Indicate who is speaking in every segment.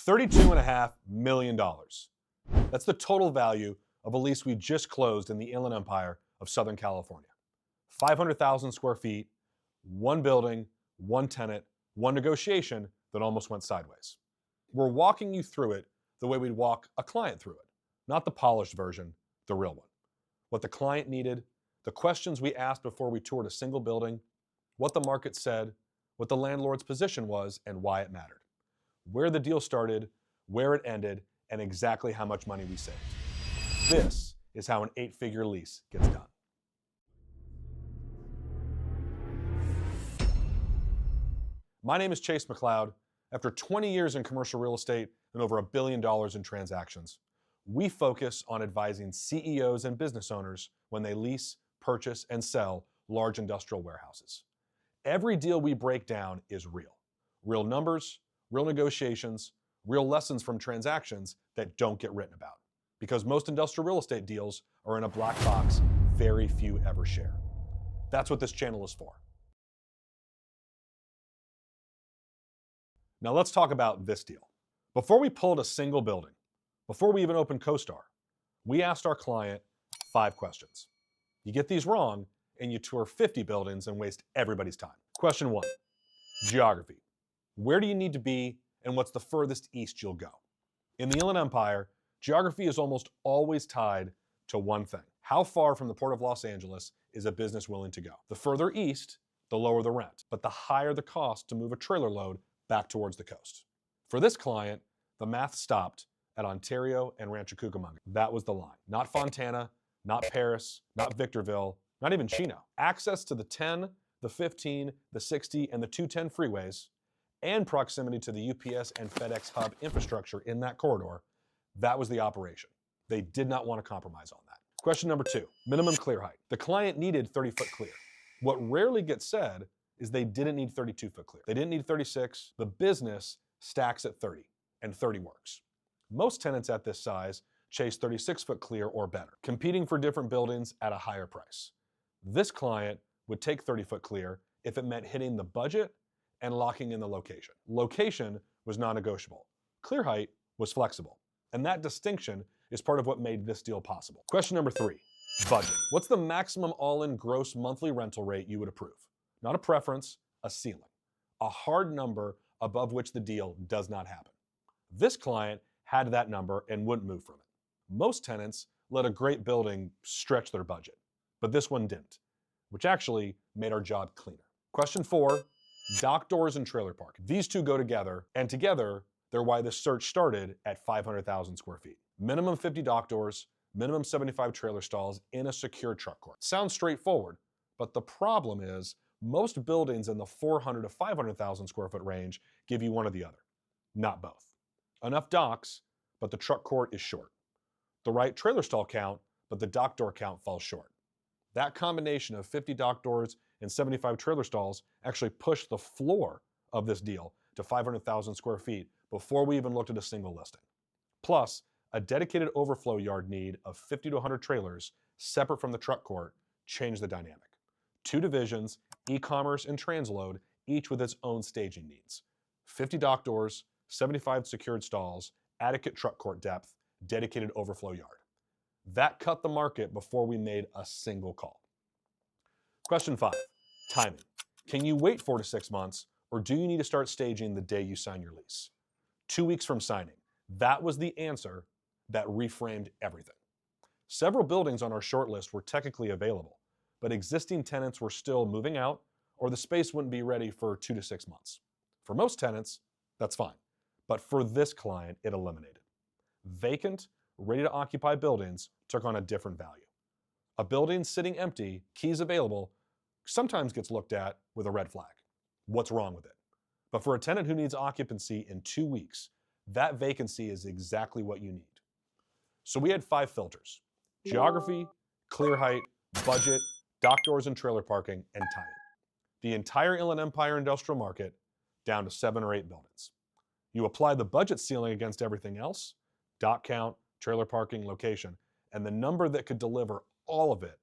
Speaker 1: $32.5 million. That's the total value of a lease we just closed in the Inland Empire of Southern California. 500,000 square feet, one building, one tenant, one negotiation that almost went sideways. We're walking you through it the way we'd walk a client through it, not the polished version, the real one. What the client needed, the questions we asked before we toured a single building, what the market said, what the landlord's position was, and why it mattered. Where the deal started, where it ended, and exactly how much money we saved. This is how an 8-figure lease gets done. My name is Chase McLeod. After 20 years in commercial real estate and over $1 billion in transactions, we focus on advising CEOs and business owners when they lease, purchase, and sell large industrial warehouses. Every deal we break down is real. Real numbers, real negotiations, real lessons from transactions that don't get written about. Because most industrial real estate deals are in a black box very few ever share. That's what this channel is for. Now let's talk about this deal. Before we pulled a single building, before we even opened CoStar, we asked our client 5 questions. You get these wrong, and you tour 50 buildings and waste everybody's time. Question 1, geography. Where do you need to be, and what's the furthest east you'll go? In the Inland Empire, geography is almost always tied to one thing. How far from the Port of Los Angeles is a business willing to go? The further east, the lower the rent, but the higher the cost to move a trailer load back towards the coast. For this client, the math stopped at Ontario and Rancho Cucamonga. That was the line. Not Fontana, not Paris, not Victorville, not even Chino. Access to the 10, the 15, the 60, and the 210 freeways, and proximity to the UPS and FedEx hub infrastructure in that corridor, that was the operation. They did not want to compromise on that. Question number 2, minimum clear height. The client needed 30-foot clear. What rarely gets said is they didn't need 32-foot clear. They didn't need 36. The business stacks at 30, and 30 works. Most tenants at this size chase 36-foot clear or better, competing for different buildings at a higher price. This client would take 30-foot clear if it meant hitting the budget and locking in the location. Location was non-negotiable. Clear height was flexible. And that distinction is part of what made this deal possible. Question number 3, budget. What's the maximum all-in gross monthly rental rate you would approve? Not a preference, a ceiling. A hard number above which the deal does not happen. This client had that number and wouldn't move from it. Most tenants let a great building stretch their budget, but this one didn't, which actually made our job cleaner. Question 4, dock doors and trailer park. These two go together, and together, they're why this search started at 500,000 square feet. Minimum 50 dock doors, minimum 75 trailer stalls in a secure truck court. Sounds straightforward, but the problem is most buildings in the 400 to 500,000 square foot range give you one or the other, not both. Enough docks, but the truck court is short. The right trailer stall count, but the dock door count falls short. That combination of 50 dock doors and 75 trailer stalls actually pushed the floor of this deal to 500,000 square feet before we even looked at a single listing. Plus, a dedicated overflow yard need of 50 to 100 trailers separate from the truck court changed the dynamic. 2 divisions, e-commerce and transload, each with its own staging needs. 50 dock doors, 75 secured stalls, adequate truck court depth, dedicated overflow yard. That cut the market before we made a single call. Question 5, timing. Can you wait 4 to 6 months, or do you need to start staging the day you sign your lease? 2 weeks from signing. That was the answer that reframed everything. Several buildings on our shortlist were technically available, but existing tenants were still moving out, or the space wouldn't be ready for 2 to 6 months. For most tenants, that's fine. But for this client, it eliminated. Vacant, ready to occupy buildings took on a different value. A building sitting empty, keys available, sometimes gets looked at with a red flag. What's wrong with it? But for a tenant who needs occupancy in 2 weeks, that vacancy is exactly what you need. So we had 5 filters: geography, clear height, budget, dock doors and trailer parking, and timing. The entire Inland Empire industrial market down to 7 or 8 buildings. You apply the budget ceiling against everything else, dock count, trailer parking, location, and the number that could deliver all of it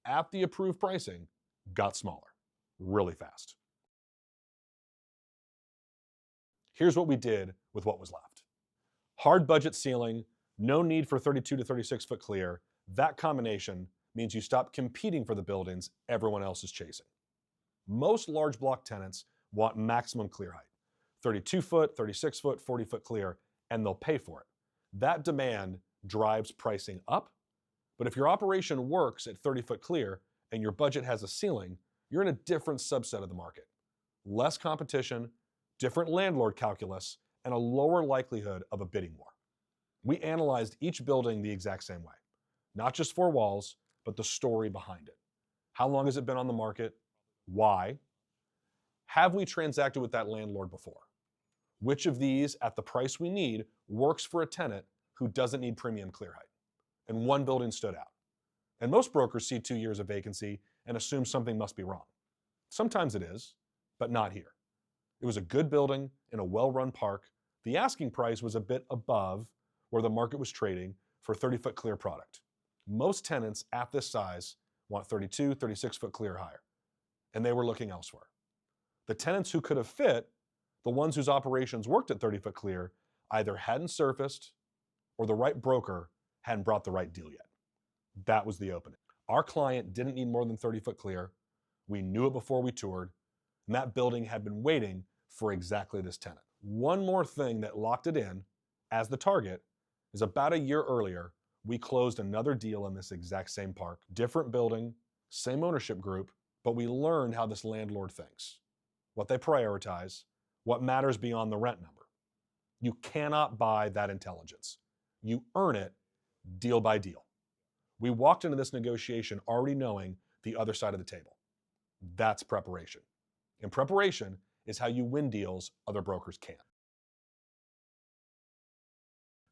Speaker 1: at the approved pricing got smaller really fast. Here's what we did with what was left. Hard budget ceiling, no need for 32 to 36 foot clear. That combination means you stop competing for the buildings everyone else is chasing. Most large block tenants want maximum clear height, 32 foot, 36 foot, 40 foot clear, and they'll pay for it. That demand drives pricing up, but if your operation works at 30 foot clear and your budget has a ceiling, you're in a different subset of the market. Less competition, different landlord calculus, and a lower likelihood of a bidding war. We analyzed each building the exact same way. Not just four walls, but the story behind it. How long has it been on the market? Why? Have we transacted with that landlord before? Which of these, at the price we need, works for a tenant who doesn't need premium clear height? And one building stood out. And most brokers see 2 years of vacancy and assume something must be wrong. Sometimes it is, but not here. It was a good building in a well-run park. The asking price was a bit above where the market was trading for 30-foot clear product. Most tenants at this size want 32, 36-foot clear higher, and they were looking elsewhere. The tenants who could have fit, the ones whose operations worked at 30-foot clear, either hadn't surfaced or the right broker hadn't brought the right deal yet. That was the opening. Our client didn't need more than 30-foot clear. We knew it before we toured, and that building had been waiting for exactly this tenant. One more thing that locked it in as the target is about a year earlier, we closed another deal in this exact same park, different building, same ownership group, but we learned how this landlord thinks, what they prioritize, what matters beyond the rent number. You cannot buy that intelligence. You earn it deal by deal. We walked into this negotiation already knowing the other side of the table. That's preparation. And preparation is how you win deals other brokers can't.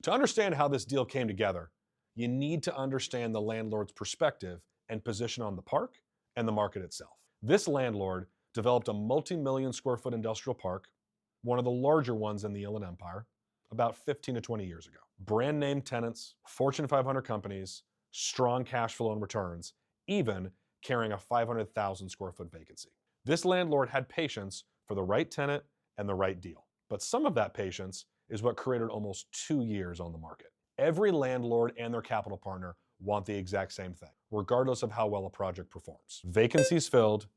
Speaker 1: To understand how this deal came together, you need to understand the landlord's perspective and position on the park and the market itself. This landlord developed a multi-million square foot industrial park, one of the larger ones in the Inland Empire, about 15 to 20 years ago. Brand name tenants, Fortune 500 companies, strong cash flow and returns, even carrying a 500,000 square foot vacancy. This landlord had patience for the right tenant and the right deal. But some of that patience is what created almost 2 years on the market. Every landlord and their capital partner want the exact same thing, regardless of how well a project performs. Vacancies filled,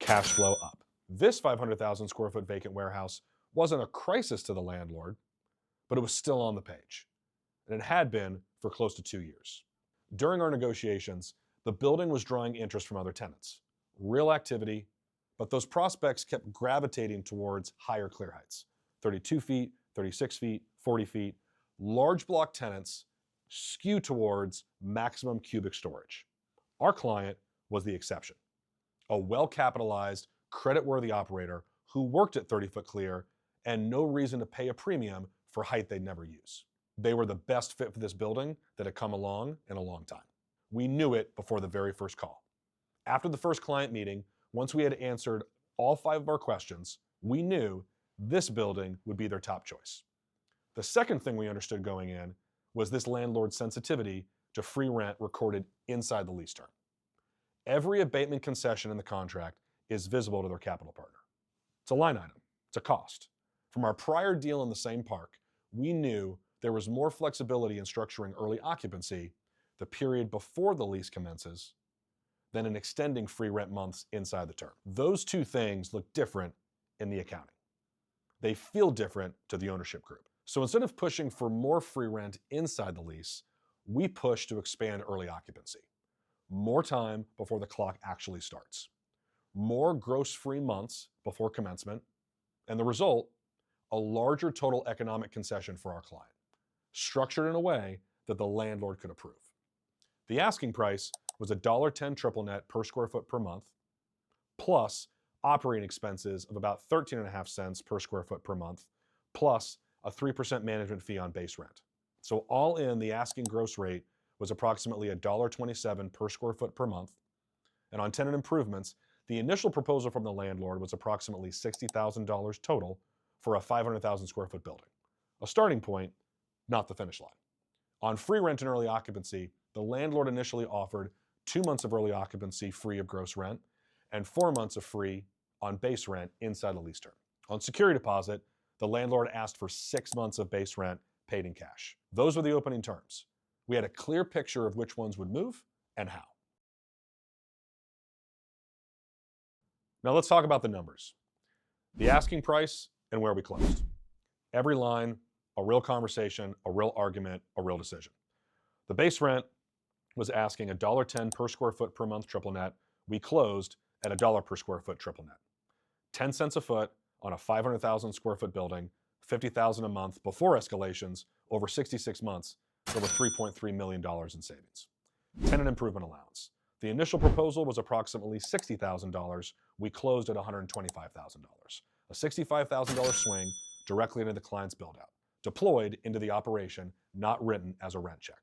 Speaker 1: cash flow up. This 500,000 square foot vacant warehouse wasn't a crisis to the landlord, but it was still on the page. And it had been for close to 2 years. During our negotiations, the building was drawing interest from other tenants. Real activity, but those prospects kept gravitating towards higher clear heights. 32 feet, 36 feet, 40 feet. Large block tenants skew towards maximum cubic storage. Our client was the exception. A well-capitalized, credit-worthy operator who worked at 30-foot clear and no reason to pay a premium for height they'd never use. They were the best fit for this building that had come along in a long time. We knew it before the very first call. After the first client meeting, once we had answered all 5 of our questions, we knew this building would be their top choice. The second thing we understood going in was this landlord's sensitivity to free rent recorded inside the lease term. Every abatement concession in the contract is visible to their capital partner. It's a line item. It's a cost. From our prior deal in the same park, we knew there was more flexibility in structuring early occupancy, the period before the lease commences, than in extending free rent months inside the term. Those two things look different in the accounting. They feel different to the ownership group. So instead of pushing for more free rent inside the lease, we push to expand early occupancy. More time before the clock actually starts. More gross free months before commencement, and the result, a larger total economic concession for our client, structured in a way that the landlord could approve. The asking price was $1.10 triple net per square foot per month, plus operating expenses of about 13.5 cents per square foot per month, plus a 3% management fee on base rent. So all in, the asking gross rate was approximately $1.27 per square foot per month. And on tenant improvements, the initial proposal from the landlord was approximately $60,000 total for a 500,000 square foot building. A starting point, not the finish line. On free rent and early occupancy, the landlord initially offered 2 months of early occupancy free of gross rent and 4 months of free on base rent inside the lease term. On security deposit, the landlord asked for 6 months of base rent paid in cash. Those were the opening terms. We had a clear picture of which ones would move and how. Now let's talk about the numbers. The asking price and where we closed. Every line, a real conversation, a real argument, a real decision. The base rent was asking $1.10 per square foot per month triple net. We closed at $1 per square foot triple net. 10 cents a foot on a 500,000 square foot building, $50,000 a month before escalations over 66 months, over $3.3 million in savings. Tenant improvement allowance. The initial proposal was approximately $60,000. We closed at $125,000. A $65,000 swing directly into the client's build-out, deployed into the operation, not written as a rent check.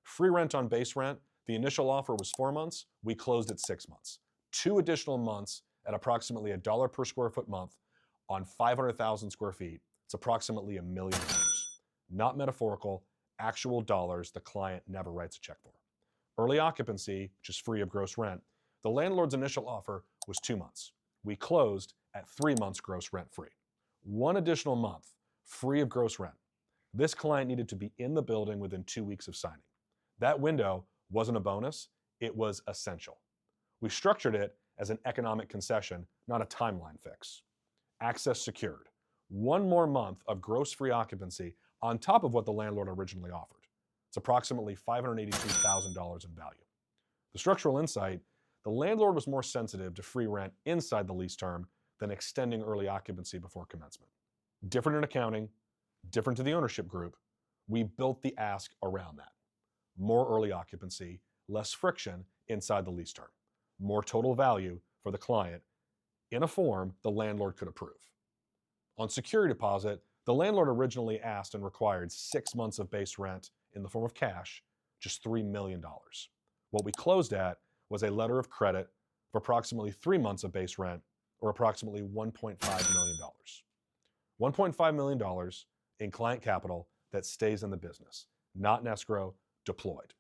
Speaker 1: Free rent on base rent. The initial offer was 4 months. We closed at 6 months. 2 additional months at approximately $1 per square foot month on 500,000 square feet. It's approximately $1 million. Not metaphorical, actual dollars the client never writes a check for. Early occupancy, which is free of gross rent. The landlord's initial offer was 2 months. We closed at 3 months gross rent free. 1 additional month free of gross rent. This client needed to be in the building within 2 weeks of signing. That window wasn't a bonus, it was essential. We structured it as an economic concession, not a timeline fix. Access secured. 1 more month of gross free occupancy on top of what the landlord originally offered. It's approximately $582,000 in value. The structural insight, the landlord was more sensitive to free rent inside the lease term than extending early occupancy before commencement. Different in accounting, different to the ownership group, we built the ask around that. More early occupancy, less friction inside the lease term. More total value for the client in a form the landlord could approve. On security deposit, the landlord originally asked and required 6 months of base rent in the form of cash, just $3 million. What we closed at was a letter of credit for approximately 3 months of base rent, or approximately $1.5 million. $1.5 million in client capital that stays in the business, not in escrow, deployed.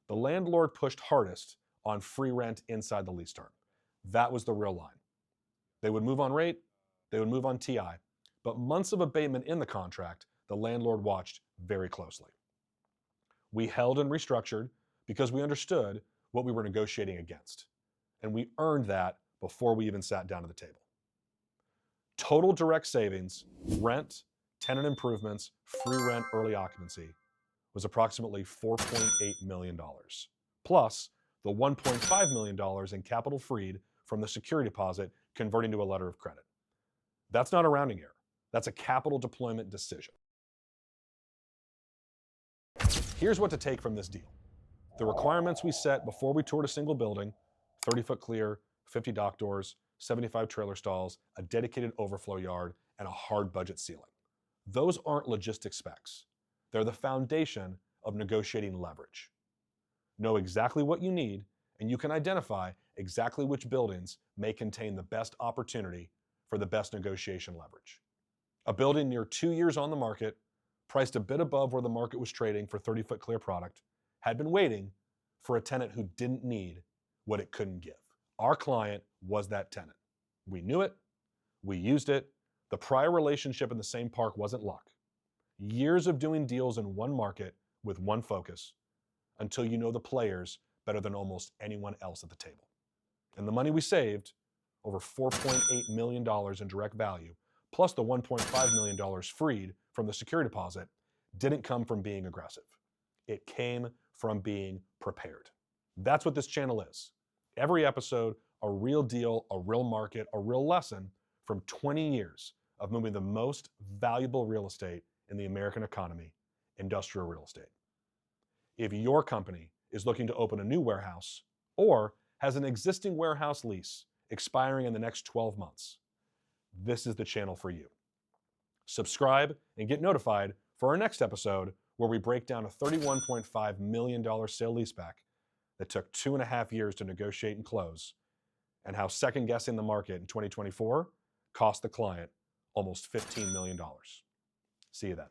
Speaker 1: The landlord pushed hardest on free rent inside the lease term. That was the real line. They would move on rate, they would move on TI, but months of abatement in the contract, the landlord watched very closely. We held and restructured because we understood what we were negotiating against, and we earned that before we even sat down at the table. Total direct savings, rent, tenant improvements, free rent, early occupancy, was approximately $4.8 million, plus the $1.5 million in capital freed from the security deposit converting to a letter of credit. That's not a rounding error. That's a capital deployment decision. Here's what to take from this deal. The requirements we set before we toured a single building, 30-foot clear, 50 dock doors, 75 trailer stalls, a dedicated overflow yard, and a hard budget ceiling. Those aren't logistics specs. They're the foundation of negotiating leverage. Know exactly what you need, and you can identify exactly which buildings may contain the best opportunity for the best negotiation leverage. A building near 2 years on the market, priced a bit above where the market was trading for 30-foot clear product, had been waiting for a tenant who didn't need what it couldn't give. Our client was that tenant. We knew it, we used it. The prior relationship in the same park wasn't luck. Years of doing deals in one market with one focus until you know the players better than almost anyone else at the table. And the money we saved, over $4.8 million in direct value, plus the $1.5 million freed from the security deposit, didn't come from being aggressive. It came from being prepared. That's what this channel is. Every episode, a real deal, a real market, a real lesson from 20 years of moving the most valuable real estate in the American economy, industrial real estate. If your company is looking to open a new warehouse or has an existing warehouse lease expiring in the next 12 months, this is the channel for you. Subscribe and get notified for our next episode where we break down a $31.5 million sale-leaseback that took 2.5 years to negotiate and close, and how second-guessing the market in 2024 cost the client almost $15 million. See you then.